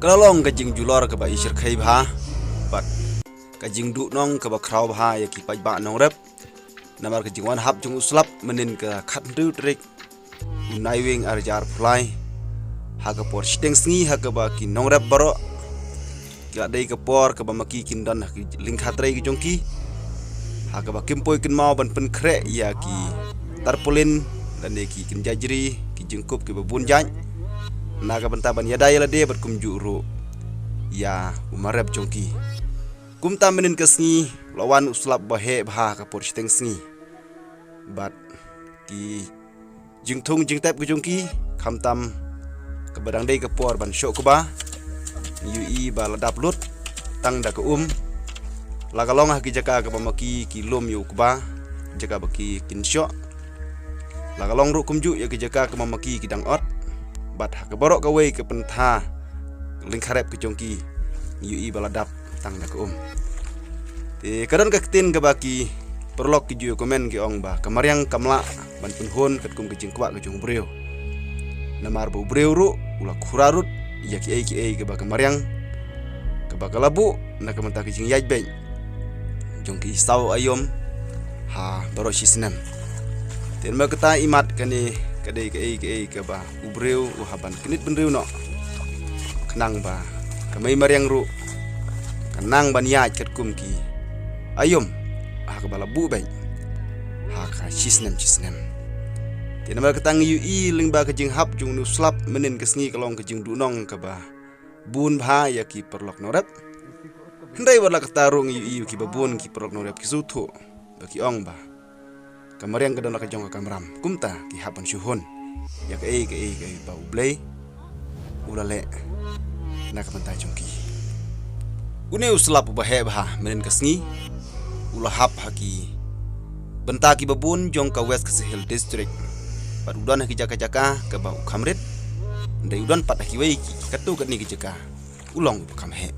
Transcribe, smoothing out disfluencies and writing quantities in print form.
Kalong kajing julor ke ba isir khai bha bat kajing du nong ke ba kraw bha ya ki pai ba nong rep namar kajing wan hap jung uslap menin ke khat ndu trik unai wing arjar fly ha ke por steng sngi ha ke ba ki nong rep baro ki dei ke por ke ba maki kin dan ki ling khatre ki jongki ha ke ba kimpoi kin mau ban pen kre ya ki tarpolin dan ki kin jajri ki jengkup ki ba bun jan naga bentaban ya daya lade bat kum juru ya umarep jongki kum tamenin kesngi lawan uslap bahe bha ka por steng sngi bat ki jingthung jingtep ke jongki khamtam ke badang dei ke por ban syok ke ba ui ba ladap lut tang da ke lagalong ha ki jaka ke pamaki ki lom yu ke ba jaka baki kin syok lagalong ru kum ju ya ki jaka ke mamaki ki dang ot bat ke borok ke wei ke pentha lingkarep ke jongki ui baladap tang da ke te kadon ke tin ke baki perlok ki ju komen ki ong ba kamariang kamla ban penhon ket kum ke jingkwa ke jong breu namar bu breu ru ula khurarut ya ki ai ke ba kamariang ke ba kalabu na ke menta ke jing yaj ben jongki saw ayom ha baro sisnem ten ma kata imat kani kadai ke ba ubreu uhaban kinit benreu no kenang ba kamai mariang ru kenang ban ya ket kum ki ayom ha ka bala bu bai ha ka chisnem tin ma ketang yu i ling ba ke jing hap jung nu slap menin ke sngi kalong ke jing dunong ka ba bun bha ya ki perlok norep ndai wala katarung yu i ki ba bun ki perlok norep ki suthu ba ki ong ba kamariang kedon ka jong ka kamram kumta ki hapan syuhun ya ke bau blay ulale nak menta jongki une uslap bahe bah menen kasngi ula hap haki benta ki babun jong ka west Hill district pad udan ki jaka ke bau khamrit ndai udan pat ki wei ki katu kat ni ki jaka ulong kam he